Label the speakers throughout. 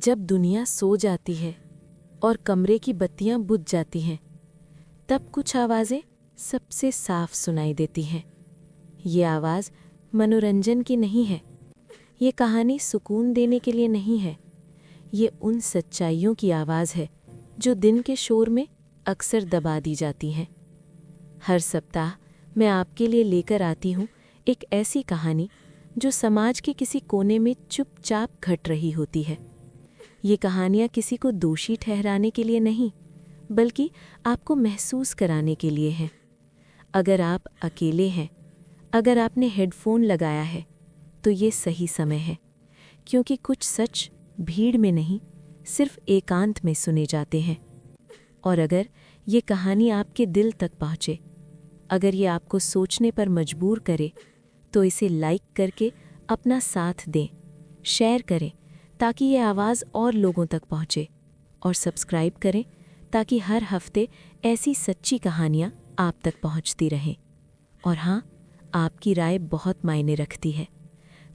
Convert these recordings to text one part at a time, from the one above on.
Speaker 1: जब दुनिया सो जाती है और कमरे की बत्तियां बुझ जाती हैं, तब कुछ आवाज़ें सबसे साफ सुनाई देती हैं। ये आवाज़ मनोरंजन की नहीं है, ये कहानी सुकून देने के लिए नहीं है, ये उन सच्चाइयों की आवाज़ है जो दिन के शोर में अक्सर दबा दी जाती हैं। हर सप्ताह मैं आपके लिए लेकर आती हूँ एक ऐसी कहानी जो समाज के किसी कोने में चुपचाप घट रही होती है। ये कहानियाँ किसी को दोषी ठहराने के लिए नहीं, बल्कि आपको महसूस कराने के लिए हैं। अगर आप अकेले हैं, अगर आपने हेडफोन लगाया है, तो ये सही समय है, क्योंकि कुछ सच भीड़ में नहीं, सिर्फ एकांत में सुने जाते हैं। और अगर ये कहानी आपके दिल तक पहुँचे, अगर ये आपको सोचने पर मजबूर करे, तो इसे लाइक करके अपना साथ दें, शेयर करें ताकि ये आवाज़ और लोगों तक पहुँचे, और सब्सक्राइब करें ताकि हर हफ्ते ऐसी सच्ची कहानियाँ आप तक पहुँचती रहें। और हाँ, आपकी राय बहुत मायने रखती है।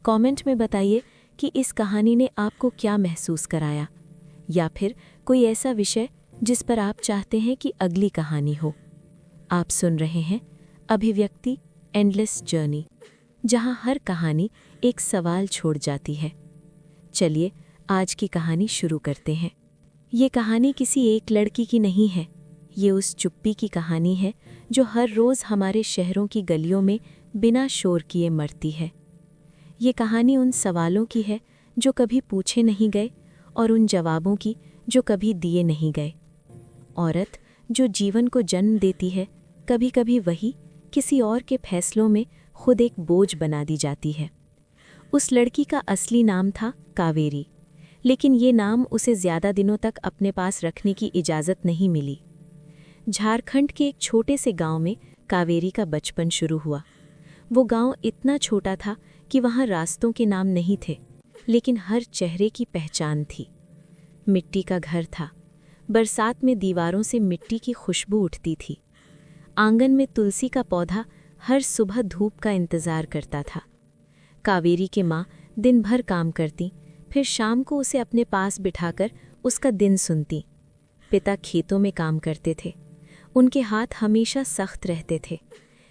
Speaker 1: कमेंट में बताइए कि इस कहानी ने आपको क्या महसूस कराया, या फिर कोई ऐसा विषय जिस पर आप चाहते हैं कि अगली कहानी हो। आप सुन रहे हैं अभिव्यक्ति एंडलेस जर्नी, जहां हर कहानी एक सवाल छोड़ जाती है। चलिए आज की कहानी शुरू करते हैं। ये कहानी किसी एक लड़की की नहीं है, ये उस चुप्पी की कहानी है जो हर रोज़ हमारे शहरों की गलियों में बिना शोर किए मरती है। ये कहानी उन सवालों की है जो कभी पूछे नहीं गए, और उन जवाबों की जो कभी दिए नहीं गए। औरत जो जीवन को जन्म देती है, कभी कभी वही किसी और के फैसलों में खुद एक बोझ बना दी जाती है। उस लड़की का असली नाम था कावेरी, लेकिन ये नाम उसे ज़्यादा दिनों तक अपने पास रखने की इजाज़त नहीं मिली। झारखंड के एक छोटे से गांव में कावेरी का बचपन शुरू हुआ। वो गांव इतना छोटा था कि वहाँ रास्तों के नाम नहीं थे, लेकिन हर चेहरे की पहचान थी। मिट्टी का घर था, बरसात में दीवारों से मिट्टी की खुशबू उठती थी। आंगन में तुलसी का पौधा हर सुबह धूप का इंतज़ार करता था। कावेरी के माँ दिन भर काम करती, फिर शाम को उसे अपने पास बिठाकर उसका दिन सुनती। पिता खेतों में काम करते थे, उनके हाथ हमेशा सख्त रहते थे,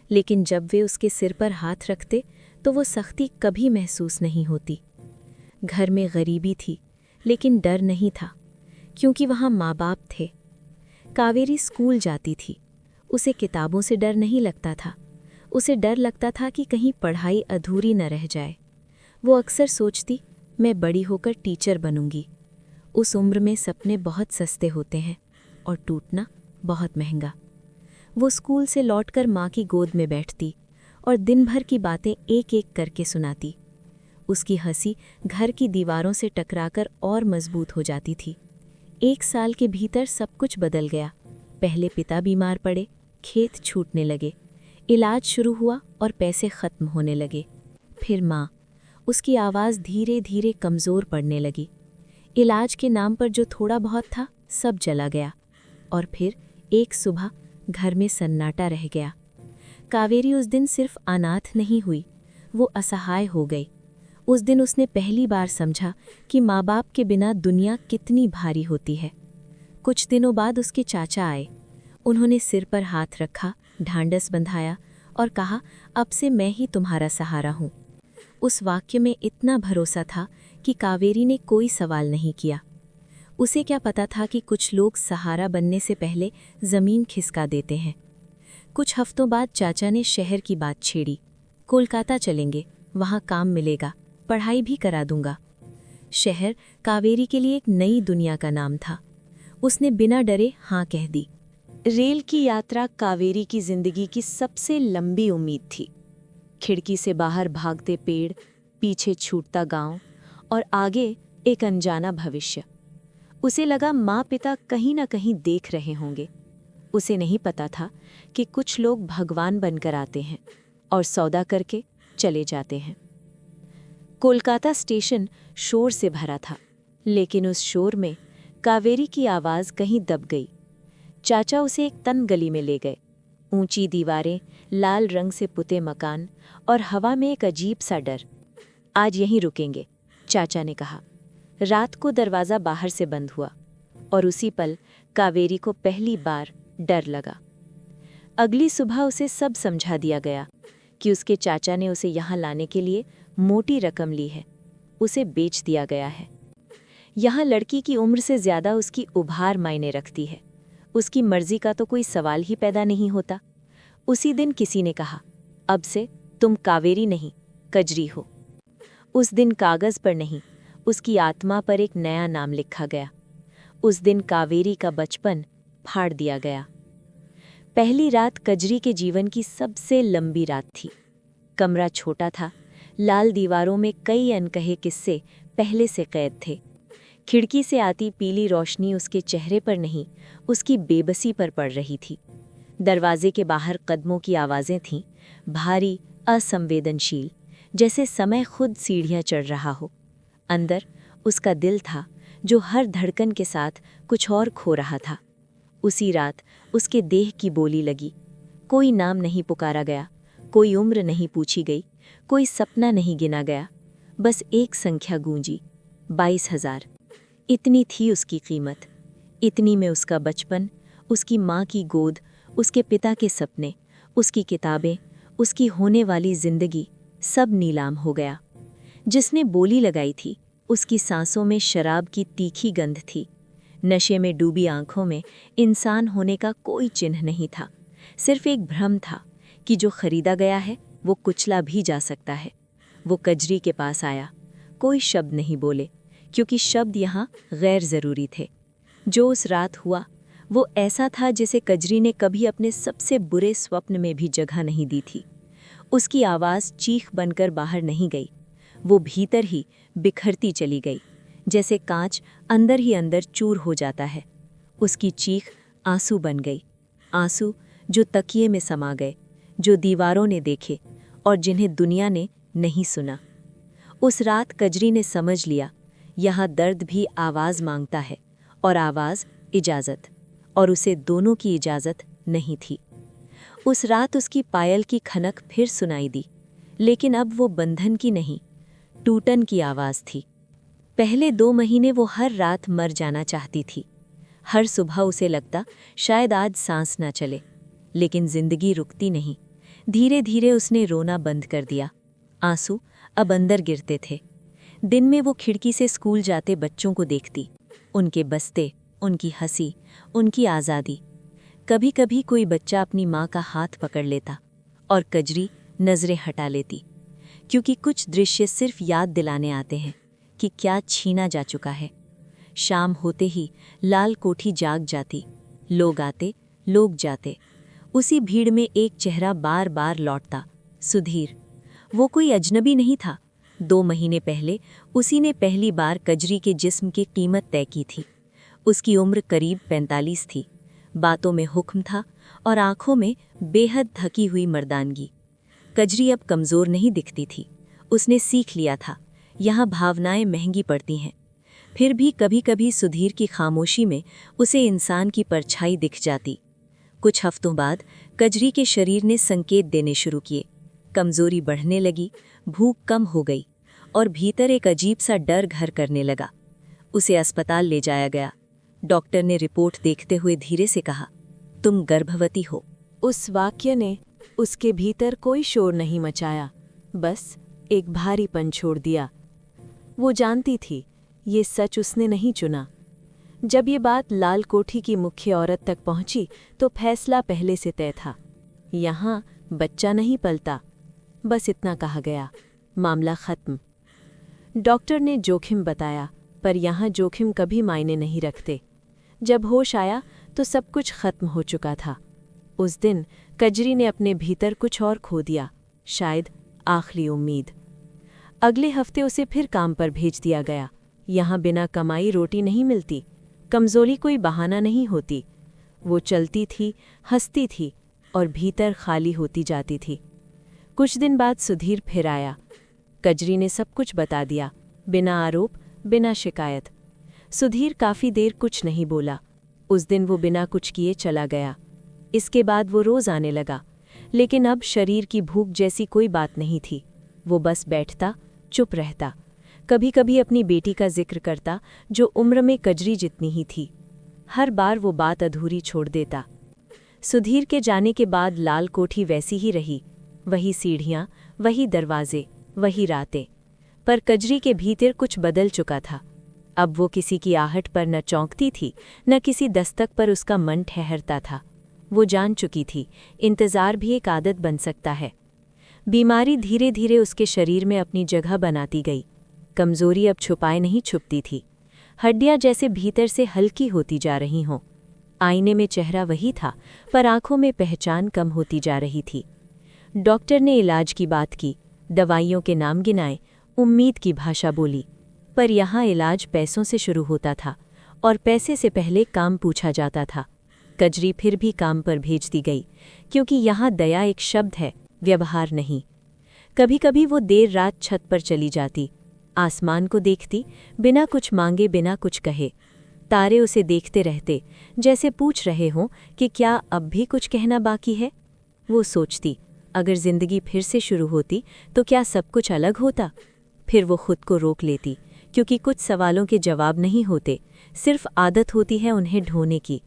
Speaker 1: लेकिन जब वे उसके सिर पर हाथ रखते तो वो सख्ती कभी महसूस नहीं होती। घर में गरीबी थी, लेकिन डर नहीं था, क्योंकि वहाँ माँ बाप थे। कावेरी स्कूल जाती थी, उसे किताबों से डर नहीं लगता था, उसे डर लगता था कि कहीं पढ़ाई अधूरी न रह जाए। वो अक्सर सोचती, मैं बड़ी होकर टीचर बनूंगी। उस उम्र में सपने बहुत सस्ते होते हैं और टूटना बहुत महंगा। वो स्कूल से लौटकर माँ की गोद में बैठती और दिन भर की बातें एक एक करके सुनाती। उसकी हंसी घर की दीवारों से टकराकर और मजबूत हो जाती थी। 1 साल के भीतर सब कुछ बदल गया। पहले पिता बीमार पड़े, खेत छूटने लगे, इलाज शुरू हुआ और पैसे खत्म होने लगे। फिर माँ, उसकी आवाज़ धीरे धीरे कमज़ोर पड़ने लगी। इलाज के नाम पर जो थोड़ा बहुत था सब चला गया। और फिर एक सुबह घर में सन्नाटा रह गया। कावेरी उस दिन सिर्फ अनाथ नहीं हुई, वो असहाय हो गई। उस दिन उसने पहली बार समझा कि माँ बाप के बिना दुनिया कितनी भारी होती है। कुछ दिनों बाद उसके चाचा आए। उन्होंने सिर पर हाथ रखा, ढांढस बंधाया और कहा, अब से मैं ही तुम्हारा सहारा हूँ। उस वाक्य में इतना भरोसा था कि कावेरी ने कोई सवाल नहीं किया। उसे क्या पता था कि कुछ लोग सहारा बनने से पहले ज़मीन खिसका देते हैं। कुछ हफ्तों बाद चाचा ने शहर की बात छेड़ी। कोलकाता चलेंगे, वहाँ काम मिलेगा, पढ़ाई भी करा दूंगा। शहर कावेरी के लिए एक नई दुनिया का नाम था। उसने बिना डरे हाँ कह दी। रेल की यात्रा कावेरी की जिंदगी की सबसे लंबी उम्मीद थी। खिड़की से बाहर भागते पेड़, पीछे छूटता गांव और आगे एक अनजाना भविष्य। उसे लगा माँ पिता कहीं ना कहीं देख रहे होंगे। उसे नहीं पता था कि कुछ लोग भगवान बनकर आते हैं और सौदा करके चले जाते हैं। कोलकाता स्टेशन शोर से भरा था, लेकिन उस शोर में कावेरी की आवाज़ कहीं दब गई। चाचा उसे एक तन गली में ले गए। ऊंची दीवारें, लाल रंग से पुते मकान और हवा में एक अजीब सा डर। आज यहीं रुकेंगे, चाचा ने कहा। रात को दरवाज़ा बाहर से बंद हुआ और उसी पल कावेरी को पहली बार डर लगा। अगली सुबह उसे सब समझा दिया गया कि उसके चाचा ने उसे यहाँ लाने के लिए मोटी रकम ली है, उसे बेच दिया गया है। यहाँ लड़की की उम्र से ज़्यादा उसकी उभार मायने रखती है, उसकी मर्जी का तो कोई सवाल ही पैदा नहीं होता। उसी दिन किसी ने कहा, अब से तुम कावेरी नहीं कजरी हो। उस दिन कागज़ पर नहीं, उसकी आत्मा पर एक नया नाम लिखा गया। उस दिन कावेरी का बचपन फाड़ दिया गया। पहली रात कजरी के जीवन की सबसे लंबी रात थी। कमरा छोटा था, लाल दीवारों में कई अनकहे किस्से पहले से कैद थे। खिड़की से आती पीली रोशनी उसके चेहरे पर नहीं, उसकी बेबसी पर पड़ रही थी। दरवाजे के बाहर कदमों की आवाज़ें थीं, भारी, असंवेदनशील, जैसे समय खुद सीढ़ियाँ चढ़ रहा हो। अंदर उसका दिल था, जो हर धड़कन के साथ कुछ और खो रहा था। उसी रात उसके देह की बोली लगी। कोई नाम नहीं पुकारा गया, कोई उम्र नहीं पूछी गई, कोई सपना नहीं गिना गया, बस एक संख्या गूंजी, 22,000। इतनी थी उसकी कीमत। इतनी में उसका बचपन, उसकी माँ की गोद, उसके पिता के सपने, उसकी किताबें, उसकी होने वाली जिंदगी, सब नीलाम हो गया। जिसने बोली लगाई थी, उसकी सांसों में शराब की तीखी गंध थी। नशे में डूबी आंखों में इंसान होने का कोई चिन्ह नहीं था। सिर्फ एक भ्रम था कि जो खरीदा गया है वो कुचला भी जा सकता है। वो कजरी के पास आया। कोई शब्द नहीं बोले, क्योंकि शब्द यहाँ गैर ज़रूरी थे। जो उस रात हुआ वो ऐसा था जिसे कजरी ने कभी अपने सबसे बुरे स्वप्न में भी जगह नहीं दी थी। उसकी आवाज़ चीख बनकर बाहर नहीं गई, वो भीतर ही बिखरती चली गई, जैसे कांच अंदर ही अंदर चूर हो जाता है। उसकी चीख आंसू बन गई, आंसू जो तकिए में समा गए, जो दीवारों ने देखे और जिन्हें दुनिया ने नहीं सुना। उस रात कजरी ने समझ लिया, यहाँ दर्द भी आवाज़ मांगता है, और आवाज़ इजाज़त, और उसे दोनों की इजाज़त नहीं थी। उस रात उसकी पायल की खनक फिर सुनाई दी, लेकिन अब वो बंधन की नहीं, टूटन की आवाज़ थी। पहले 2 महीने वो हर रात मर जाना चाहती थी। हर सुबह उसे लगता शायद आज सांस ना चले, लेकिन जिंदगी रुकती नहीं। धीरे धीरे उसने रोना बंद कर दिया। आंसू अब अंदर गिरते थे। दिन में वो खिड़की से स्कूल जाते बच्चों को देखती, उनके बस्ते, उनकी हंसी, उनकी आज़ादी। कभी कभी कोई बच्चा अपनी माँ का हाथ पकड़ लेता और कजरी नज़रें हटा लेती, क्योंकि कुछ दृश्य सिर्फ याद दिलाने आते हैं कि क्या छीना जा चुका है। शाम होते ही लाल कोठी जाग जाती, लोग आते, लोग जाते। उसी भीड़ में एक चेहरा बार बार लौटता, सुधीर। वो कोई अजनबी नहीं था। 2 महीने पहले उसी ने पहली बार कजरी के जिस्म की कीमत तय की थी। उसकी उम्र करीब 45 थी। बातों में हुक्म था और आंखों में बेहद थकी हुई मर्दानगी। कजरी अब कमज़ोर नहीं दिखती थी। उसने सीख लिया था, यहाँ भावनाएं महंगी पड़ती हैं। फिर भी कभी कभी सुधीर की खामोशी में उसे इंसान की परछाई दिख जाती। कुछ हफ्तों बाद कजरी के शरीर ने संकेत देने शुरू किए। कमज़ोरी बढ़ने लगी, भूख कम हो गई और भीतर एक अजीब सा डर घर करने लगा। उसे अस्पताल ले जाया गया। डॉक्टर ने रिपोर्ट देखते हुए धीरे से कहा, तुम गर्भवती हो।
Speaker 2: उस वाक्य ने उसके भीतर कोई शोर नहीं मचाया, बस एक भारीपन छोड़ दिया। वो जानती थी, ये सच उसने नहीं चुना। जब ये बात लाल कोठी की मुख्य औरत तक पहुंची तो फैसला पहले से तय था। यहाँ बच्चा नहीं पलता, बस इतना कहा गया, मामला खत्म। डॉक्टर ने जोखिम बताया, पर यहाँ जोखिम कभी मायने नहीं रखते। जब होश आया तो सब कुछ खत्म हो चुका था। उस दिन कजरी ने अपने भीतर कुछ और खो दिया, शायद आखिरी उम्मीद। अगले हफ्ते उसे फिर काम पर भेज दिया गया। यहाँ बिना कमाई रोटी नहीं मिलती, कमज़ोरी कोई बहाना नहीं होती। वो चलती थी, हंसती थी और भीतर खाली होती जाती थी। कुछ दिन बाद सुधीर फिर आया। कजरी ने सब कुछ बता दिया, बिना आरोप, बिना शिकायत। सुधीर काफ़ी देर कुछ नहीं बोला। उस दिन वो बिना कुछ किए चला गया। इसके बाद वो रोज़ आने लगा, लेकिन अब शरीर की भूख जैसी कोई बात नहीं थी। वो बस बैठता, चुप रहता, कभी कभी अपनी बेटी का जिक्र करता, जो उम्र में कजरी जितनी ही थी। हर बार वो बात अधूरी छोड़ देता। सुधीर के जाने के बाद लाल कोठी वैसी ही रही, वही सीढ़ियाँ, वही दरवाजे, वही रातें। पर कजरी के भीतर कुछ बदल चुका था। अब वो किसी की आहट पर न चौंकती थी, न किसी दस्तक पर उसका मन ठहरता था। वो जान चुकी थी, इंतज़ार भी एक आदत बन सकता है। बीमारी धीरे धीरे उसके शरीर में अपनी जगह बनाती गई। कमज़ोरी अब छुपाए नहीं छुपती थी। हड्डियां जैसे भीतर से हल्की होती जा रही हों। आईने में चेहरा वही था, पर आंखों में पहचान कम होती जा रही थी। डॉक्टर ने इलाज की बात की, दवाइयों के नाम गिनाए, उम्मीद की भाषा बोली। पर यहाँ इलाज पैसों से शुरू होता था और पैसे से पहले काम पूछा जाता था। कजरी फिर भी काम पर भेज दी गई, क्योंकि यहाँ दया एक शब्द है, व्यवहार नहीं। कभी कभी वो देर रात छत पर चली जाती, आसमान को देखती, बिना कुछ मांगे, बिना कुछ कहे। तारे उसे देखते रहते, जैसे पूछ रहे हों कि क्या अब भी कुछ कहना बाकी है। वो सोचती, अगर जिंदगी फिर से शुरू होती तो क्या सब कुछ अलग होता। फिर वो खुद को रोक लेती, क्योंकि कुछ सवालों के जवाब नहीं होते, सिर्फ आदत होती है उन्हें ढोने की।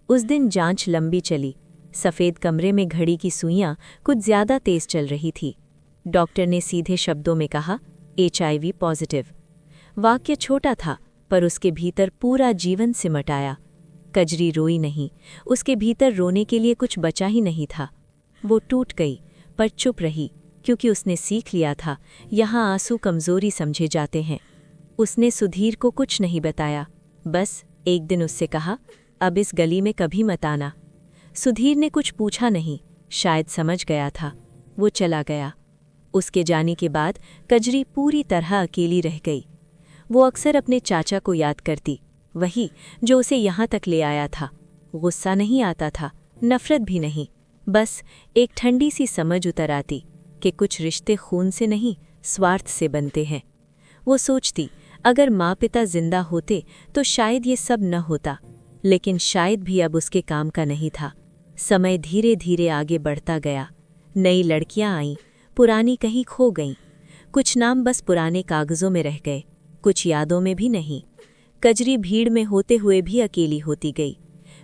Speaker 2: उस दिन जांच लंबी चली। सफ़ेद कमरे में घड़ी की सुइयां कुछ ज्यादा तेज चल रही थी। डॉक्टर ने सीधे शब्दों में कहा, HIV पॉजिटिव। वाक्य छोटा था, पर उसके भीतर पूरा जीवन सिमट आया। कजरी रोई नहीं, उसके भीतर रोने के लिए कुछ बचा ही नहीं था। वो टूट गई, पर चुप रही, क्योंकि उसने सीख लिया था, यहाँ आंसू कमज़ोरी समझे जाते हैं। उसने सुधीर को कुछ नहीं बताया, बस एक दिन उससे कहा, अब इस गली में कभी मत आना। सुधीर ने कुछ पूछा नहीं, शायद समझ गया था। वो चला गया। उसके जाने के बाद कजरी पूरी तरह अकेली रह गई। वो अक्सर अपने चाचा को याद करती, वही जो उसे यहाँ तक ले आया था। गुस्सा नहीं आता था, नफरत भी नहीं, बस एक ठंडी सी समझ उतर आती कि कुछ रिश्ते खून से नहीं, स्वार्थ से बनते हैं। वो सोचती, अगर माँ पिता जिंदा होते तो शायद ये सब न होता, लेकिन शायद भी अब उसके काम का नहीं था। समय धीरे धीरे आगे बढ़ता गया। नई लड़कियां आईं, पुरानी कहीं खो गईं। कुछ नाम बस पुराने कागजों में रह गए, कुछ यादों में भी नहीं। कजरी भीड़ में होते हुए भी अकेली होती गई।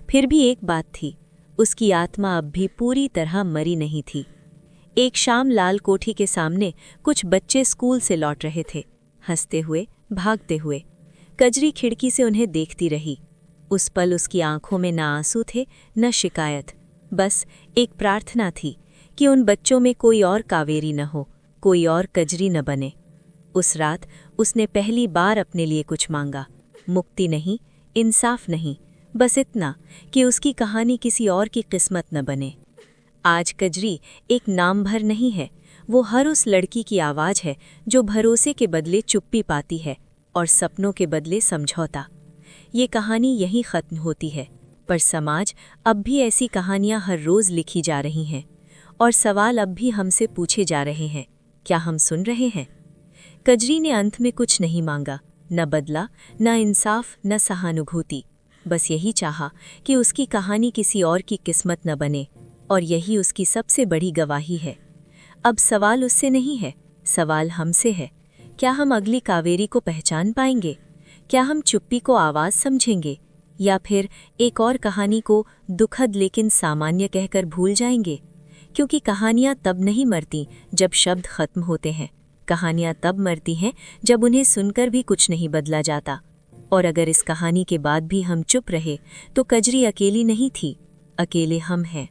Speaker 2: फिर भी एक बात थी, उसकी आत्मा अब भी पूरी तरह मरी नहीं थी। एक शाम लाल कोठी के सामने कुछ बच्चे स्कूल से लौट रहे थे, हंसते हुए, भागते हुए। कजरी खिड़की से उन्हें देखती रही। उस पल उसकी आंखों में न आंसू थे, न शिकायत, बस एक प्रार्थना थी कि उन बच्चों में कोई और कावेरी न हो, कोई और कजरी न बने। उस रात उसने पहली बार अपने लिए कुछ मांगा, मुक्ति नहीं, इंसाफ नहीं, बस इतना कि उसकी कहानी किसी और की किस्मत न बने। आज कजरी एक नाम भर नहीं है, वो हर उस लड़की की आवाज़ है जो भरोसे के बदले चुप्पी पाती है और सपनों के बदले समझौता। ये कहानी यहीं ख़त्म होती है, पर समाज अब भी ऐसी कहानियाँ हर रोज़ लिखी जा रही हैं और सवाल अब भी हमसे पूछे जा रहे हैं, क्या हम सुन रहे हैं? कजरी ने अंत में कुछ नहीं मांगा, न बदला, न इंसाफ, न सहानुभूति। बस यही चाहा कि उसकी कहानी किसी और की किस्मत न बने, और यही उसकी सबसे बड़ी गवाही है। अब सवाल उससे नहीं है, सवाल हमसे है। क्या हम अगली कावेरी को पहचान पाएंगे? क्या हम चुप्पी को आवाज़ समझेंगे, या फिर एक और कहानी को दुखद लेकिन सामान्य कहकर भूल जाएंगे? क्योंकि कहानियाँ तब नहीं मरती जब शब्द खत्म होते हैं, कहानियाँ तब मरती हैं जब उन्हें सुनकर भी कुछ नहीं बदला जाता। और अगर इस कहानी के बाद भी हम चुप रहे तो कजरी अकेली नहीं थी, अकेले हम हैं।